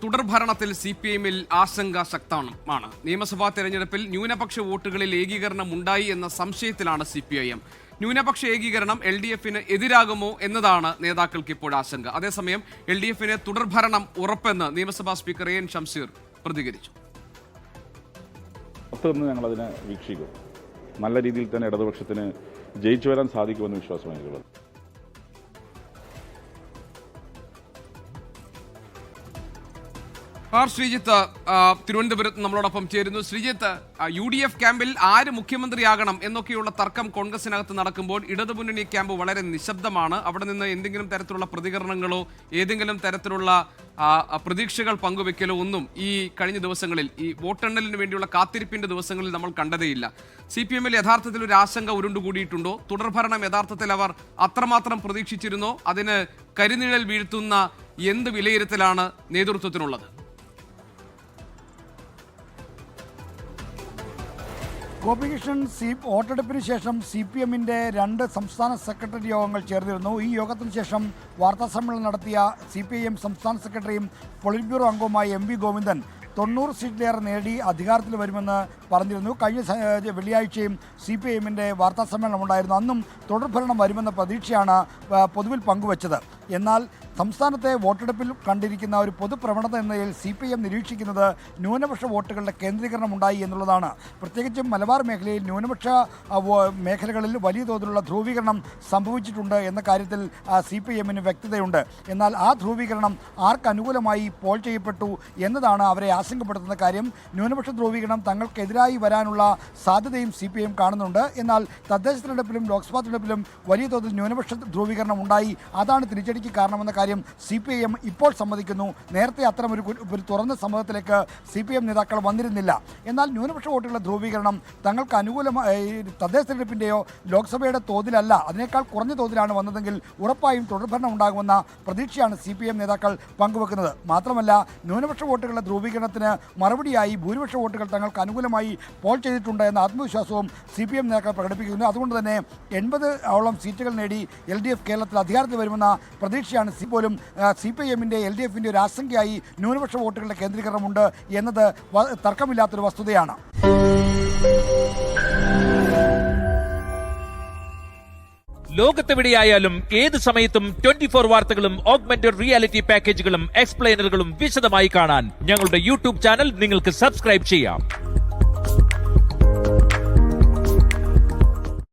തുടർഭരണത്തിൽ CPM-ൽ ആശങ്ക ശക്തമാണ്. നിയമസഭാ തെരഞ്ഞെടുപ്പിൽ ന്യൂനപക്ഷ വോട്ടുകളിൽ ഏകീകരണം ഉണ്ടായി എന്ന സംശയത്തിലാണ് CPIM. ന്യൂനപക്ഷ ഏകീകരണം LDF-ന് എതിരാകുമോ എന്നതാണ് നേതാക്കൾക്ക് ഇപ്പോൾ ആശങ്ക. അതേസമയം LDF-ന് തുടർഭരണം ഉറപ്പെന്ന് നിയമസഭാ സ്പീക്കർ AN ഷംസീർ പ്രതികരിച്ചു. ഞങ്ങളതിനെ വീക്ഷിക്കും. നല്ല രീതിയിൽ തന്നെ ഇടതുപക്ഷത്തിന് ജയിച്ചു വരാൻ സാധിക്കുമെന്ന് വിശ്വാസം എനിക്കുള്ളത്. ശ്രീജിത്ത് തിരുവനന്തപുരത്ത് നമ്മളോടൊപ്പം ചേരുന്നു. ശ്രീജിത്ത്, UDF ക്യാമ്പിൽ ആര് മുഖ്യമന്ത്രിയാകണം എന്നൊക്കെയുള്ള തർക്കം കോൺഗ്രസിനകത്ത് നടക്കുമ്പോൾ ഇടതുമുന്നണി ക്യാമ്പ് വളരെ നിശബ്ദമാണ്. അവിടെ നിന്ന് എന്തെങ്കിലും തരത്തിലുള്ള പ്രതികരണങ്ങളോ ഏതെങ്കിലും തരത്തിലുള്ള പ്രതീക്ഷകൾ പങ്കുവെക്കലോ ഒന്നും ഈ കഴിഞ്ഞ ദിവസങ്ങളിൽ, ഈ വോട്ടെണ്ണലിന് വേണ്ടിയുള്ള കാത്തിരിപ്പിന്റെ ദിവസങ്ങളിൽ നമ്മൾ കണ്ടതേയില്ല. CPM-ൽ യഥാർത്ഥത്തിൽ ഒരു ആശങ്ക ഉരുണ്ടുകൂടിയിട്ടുണ്ടോ? തുടർഭരണം യഥാർത്ഥത്തിൽ അവർ അത്രമാത്രം പ്രതീക്ഷിച്ചിരുന്നോ? അതിന് കരിനിഴൽ വീഴ്ത്തുന്ന എന്ത് വിലയിരുത്തലാണ് നേതൃത്വത്തിനുള്ളത്? ഗോപികൃഷ്ണൻ, വോട്ടെടുപ്പിന് ശേഷം CPM-ന്റെ 2 സംസ്ഥാന സെക്രട്ടറി യോഗങ്ങൾ ചേർന്നിരുന്നു. ഈ യോഗത്തിന് ശേഷം വാർത്താസമ്മേളനം നടത്തിയ CPIM സംസ്ഥാന സെക്രട്ടറിയും പൊളിറ്റ് ബ്യൂറോ അംഗവുമായ MV ഗോവിന്ദൻ 90 സീറ്റിലേറെ നേടി അധികാരത്തിൽ വരുമെന്ന് പറഞ്ഞിരുന്നു. കഴിഞ്ഞ വെള്ളിയാഴ്ചയും CPIM-ന്റെ വാർത്താസമ്മേളനം ഉണ്ടായിരുന്നു. അന്നും തുടർഭരണം വരുമെന്ന പ്രതീക്ഷയാണ് പൊതുവിൽ പങ്കുവച്ചത്. എന്നാൽ സംസ്ഥാനത്തെ വോട്ടെടുപ്പിൽ കണ്ടിരിക്കുന്ന ഒരു പൊതുപ്രവണത എന്ന നിലയിൽ CPM നിരീക്ഷിക്കുന്നത് ന്യൂനപക്ഷ വോട്ടുകളുടെ കേന്ദ്രീകരണം ഉണ്ടായി എന്നുള്ളതാണ്. പ്രത്യേകിച്ചും മലബാർ മേഖലയിൽ ന്യൂനപക്ഷ മേഖലകളിൽ വലിയ തോതിലുള്ള ധ്രുവീകരണം സംഭവിച്ചിട്ടുണ്ട് എന്ന കാര്യത്തിൽ CPM-ന് വ്യക്തതയുണ്ട്. എന്നാൽ ആ ധ്രുവീകരണം ആർക്ക് അനുകൂലമായി പോൾ ചെയ്യപ്പെട്ടു എന്നതാണ് അവരെ ആശങ്കപ്പെടുത്തുന്ന കാര്യം. ന്യൂനപക്ഷ ധ്രുവീകരണം തങ്ങൾക്കെതിരായി വരാനുള്ള സാധ്യതയും CPM കാണുന്നുണ്ട്. എന്നാൽ തദ്ദേശ തിരഞ്ഞെടുപ്പിലും ലോക്സഭാ തിരഞ്ഞെടുപ്പിലും വലിയ തോതിൽ ന്യൂനപക്ഷ ധ്രുവീകരണം ഉണ്ടായി. അതാണ് തിരിച്ചടിക്ക് കാരണമെന്ന കാര്യം CPM ഇപ്പോൾ സമ്മതിക്കുന്നു. നേരത്തെ അത്തരമൊരു തുറന്ന സമ്മതത്തിലേക്ക് CPM നേതാക്കൾ വന്നിരുന്നില്ല. എന്നാൽ ന്യൂനപക്ഷ വോട്ടുകളുടെ ധ്രുവീകരണം തങ്ങൾക്ക് അനുകൂലമായി തദ്ദേശ തിരഞ്ഞെടുപ്പിൻ്റെയോ ലോക്സഭയുടെ തോതിലല്ല, അതിനേക്കാൾ കുറഞ്ഞ തോതിലാണ് വന്നതെങ്കിൽ ഉറപ്പായും തുടർഭരണം ഉണ്ടാകുമെന്ന പ്രതീക്ഷയാണ് CPM നേതാക്കൾ പങ്കുവെക്കുന്നത്. മാത്രമല്ല, ന്യൂനപക്ഷ വോട്ടുകളുടെ ധ്രുവീകരണത്തിന് മറുപടിയായി ഭൂരിപക്ഷ വോട്ടുകൾ തങ്ങൾക്ക് അനുകൂലമായി പോൾ ചെയ്തിട്ടുണ്ട് എന്ന ആത്മവിശ്വാസവും CPM നേതാക്കൾ പ്രകടിപ്പിക്കുന്നു. അതുകൊണ്ട് തന്നെ 80ഓളം സീറ്റുകൾ നേടി LDF കേരളത്തിൽ അധികാരത്തിൽ വരുമെന്ന പ്രതീക്ഷയാണ് പോലും CPM-ന്റെ LDF-ന്റെ ഒരു ആശങ്കയായി ന്യൂനപക്ഷ വോട്ടുകളുടെ കേന്ദ്രീകരണമുണ്ട് എന്നത് തർക്കമില്ലാത്തൊരു വസ്തുതയാണ്. ലോകത്തെവിടെയായാലും ഏത് സമയത്തും 24 വാർത്തകളും ഓഗ്മെന്റഡ് റിയാലിറ്റി പാക്കേജുകളും എക്സ്പ്ലെയിനറുകളും വിശദമായി കാണാൻ ഞങ്ങളുടെ YouTube ചാനൽ നിങ്ങൾക്ക് സബ്സ്ക്രൈബ് ചെയ്യാം.